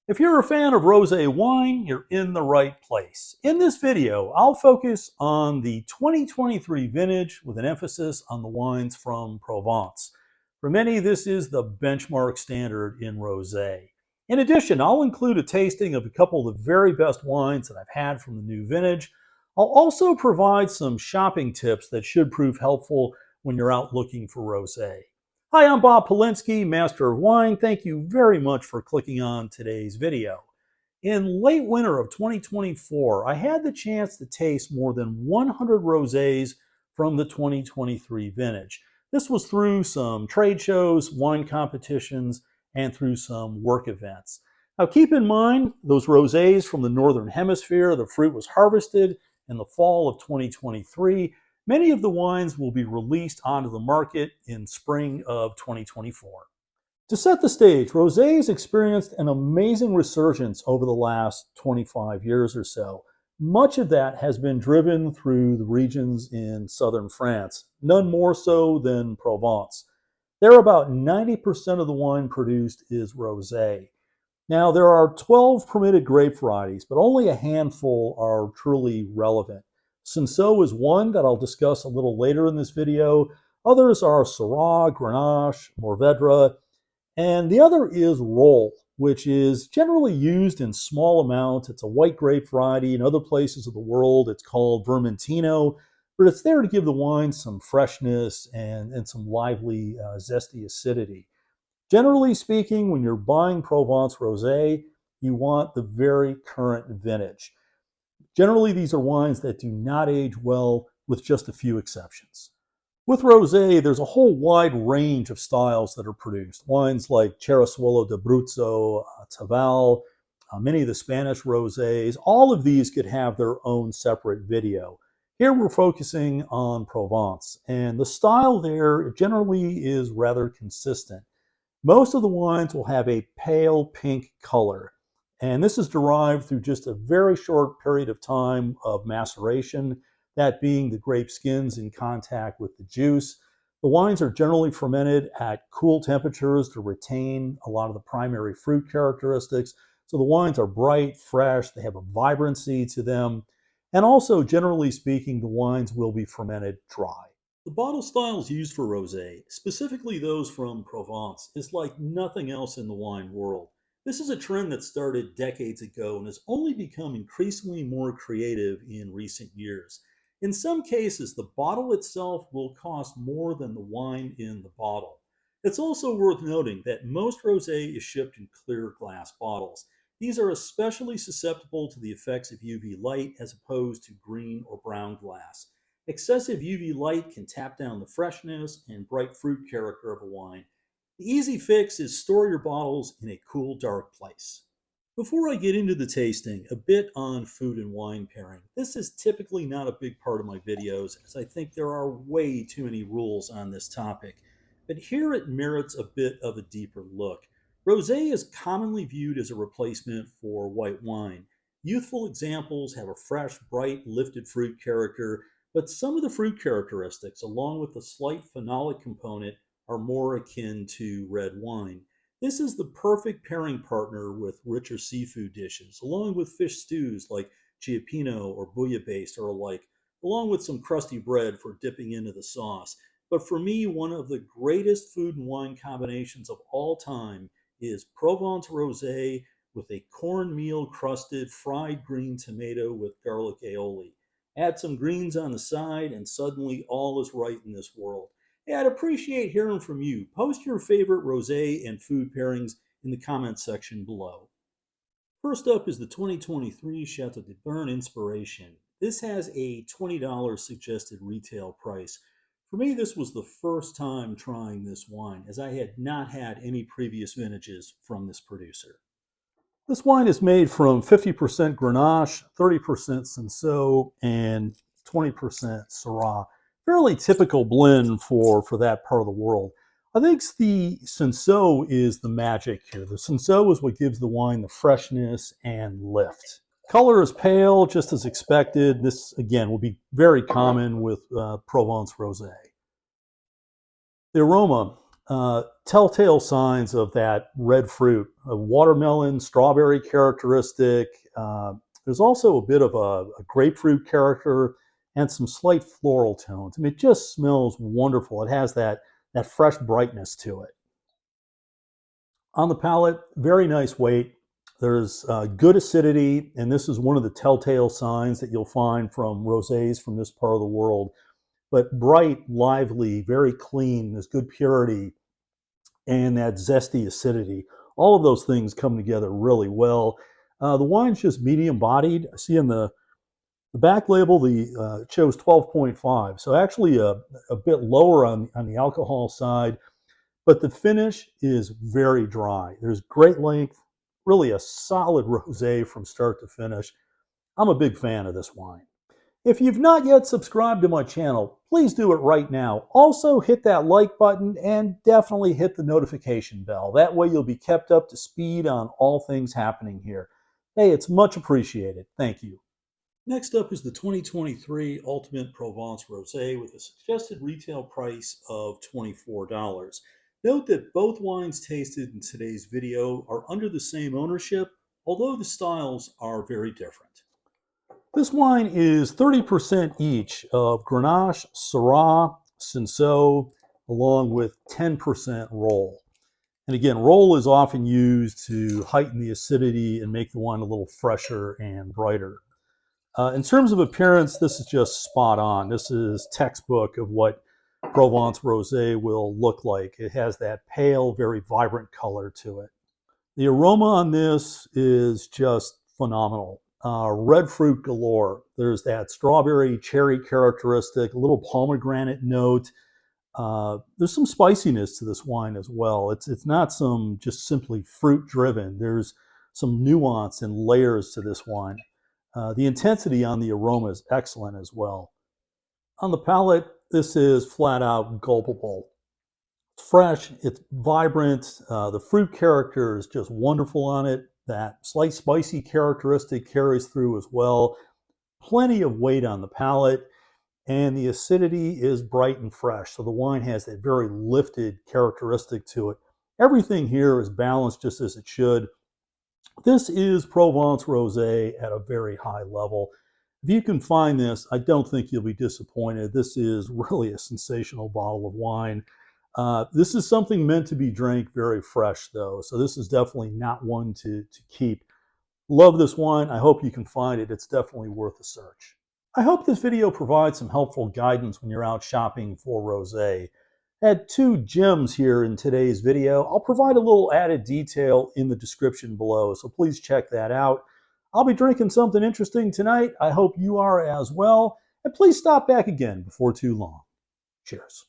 If you're a fan of rosé wine, you're in the right place. In this video, I'll focus on the 2023 vintage with an emphasis on the wines from Provence. For many, this is the benchmark standard in rosé. In addition, I'll include a tasting of a couple of the very best wines that I've had from the new vintage. I'll also provide some shopping tips that should prove helpful when you're out looking for rosé. Hi, I'm Bob Paulinski, Master of Wine. Thank you very much for clicking on today's video. In late winter of 2024, I had the chance to taste more than 100 rosés from the 2023 vintage. This was through some trade shows, wine competitions, and through some work events. Now keep in mind, those rosés from the Northern Hemisphere, the fruit was harvested in the fall of 2023. Many of the wines will be released onto the market in spring of 2024. To set the stage, rosé has experienced an amazing resurgence over the last 25 years or so. Much of that has been driven through the regions in southern France, none more so than Provence. There, about 90% of the wine produced is rosé. Now, there are 12 permitted grape varieties, but only a handful are truly relevant. Cinsault is one that I'll discuss a little later in this video. Others are Syrah, Grenache, Mourvedre, and the other is Rolle, which is generally used in small amounts. It's a white grape variety. In other places of the world, it's called Vermentino, but it's there to give the wine some freshness and some lively, zesty acidity. Generally speaking, when you're buying Provence Rosé, you want the very current vintage. Generally, these are wines that do not age well, with just a few exceptions. With rosé, there's a whole wide range of styles that are produced. Wines like Cerasuolo d'Abruzzo, Taval, many of the Spanish rosés, all of these could have their own separate video. Here we're focusing on Provence, and the style there generally is rather consistent. Most of the wines will have a pale pink color, and this is derived through just a very short period of time of maceration, that being the grape skins in contact with the juice. The wines are generally fermented at cool temperatures to retain a lot of the primary fruit characteristics. So the wines are bright, fresh, they have a vibrancy to them, and also, generally speaking, the wines will be fermented dry. The bottle styles used for rosé, specifically those from Provence, is like nothing else in the wine world. This is a trend that started decades ago and has only become increasingly more creative in recent years. In some cases, the bottle itself will cost more than the wine in the bottle. It's also worth noting that most rosé is shipped in clear glass bottles. These are especially susceptible to the effects of UV light as opposed to green or brown glass. Excessive UV light can tap down the freshness and bright fruit character of a wine. The easy fix is store your bottles in a cool, dark place. Before I get into the tasting, a bit on food and wine pairing. This is typically not a big part of my videos, as I think there are way too many rules on this topic. But here it merits a bit of a deeper look. Rosé is commonly viewed as a replacement for white wine. Youthful examples have a fresh, bright, lifted fruit character, but some of the fruit characteristics, along with the slight phenolic component, are more akin to red wine. This is the perfect pairing partner with richer seafood dishes, along with fish stews like cioppino or bouillabaisse or alike, along with some crusty bread for dipping into the sauce. But for me, one of the greatest food and wine combinations of all time is Provence Rosé with a cornmeal crusted fried green tomato with garlic aioli. Add some greens on the side, and suddenly all is right in this world. Hey, I'd appreciate hearing from you. Post your favorite rosé and food pairings in the comments section below. First up is the 2023 Chateau de Bern Inspiration. This has a $20 suggested retail price. For me, this was the first time trying this wine, as I had not had any previous vintages from this producer. This wine is made from 50% Grenache, 30% Cinsault, and 20% Syrah. Fairly typical blend for that part of the world. I think the Cinsault is the magic here. The Cinsault is what gives the wine the freshness and lift. Color is pale, just as expected. This, again, will be very common with Provence Rosé. The aroma, Telltale signs of that red fruit, a watermelon, strawberry characteristic. There's also a bit of a grapefruit character and some slight floral tones. I mean, it just smells wonderful. It has that fresh brightness to it. On the palate, very nice weight. There's good acidity, and this is one of the telltale signs that you'll find from rosés from this part of the world. But bright, lively, very clean, there's good purity, and that zesty acidity. All of those things come together really well. The wine's just medium bodied. I see in the back label, it shows 12.5, so actually a bit lower on the alcohol side, but the finish is very dry. There's great length, really a solid rosé from start to finish. I'm a big fan of this wine. If you've not yet subscribed to my channel, please do it right now. Also hit that like button and definitely hit the notification bell. That way you'll be kept up to speed on all things happening here. Hey, it's much appreciated. Thank you. Next up is the 2023 Ultimate Provence Rosé with a suggested retail price of $24. Note that both wines tasted in today's video are under the same ownership, although the styles are very different. This wine is 30% each of Grenache, Syrah, Cinsault, along with 10% Roll. And again, Roll is often used to heighten the acidity and make the wine a little fresher and brighter. In terms of appearance, this is just spot on. This is textbook of what Provence Rosé will look like. It has that pale, very vibrant color to it. The aroma on this is just phenomenal. Red fruit galore. There's that strawberry cherry characteristic, a little pomegranate note. There's some spiciness to this wine as well. It's not some just simply fruit driven. There's some nuance and layers to this wine. The intensity on the aroma is excellent as well. On the palate, this is flat out gulpable. It's fresh, it's vibrant, the fruit character is just wonderful on it. That slight spicy characteristic carries through as well. Plenty of weight on the palate, and the acidity is bright and fresh. So the wine has that very lifted characteristic to it. Everything here is balanced just as it should. This is Provence Rosé at a very high level. If you can find this, I don't think you'll be disappointed. This is really a sensational bottle of wine. This is something meant to be drank very fresh, though, so this is definitely not one to keep. Love this wine. I hope you can find it. It's definitely worth a search. I hope this video provides some helpful guidance when you're out shopping for rosé. I had two gems here in today's video. I'll provide a little added detail in the description below, so please check that out. I'll be drinking something interesting tonight. I hope you are as well. And please stop back again before too long. Cheers.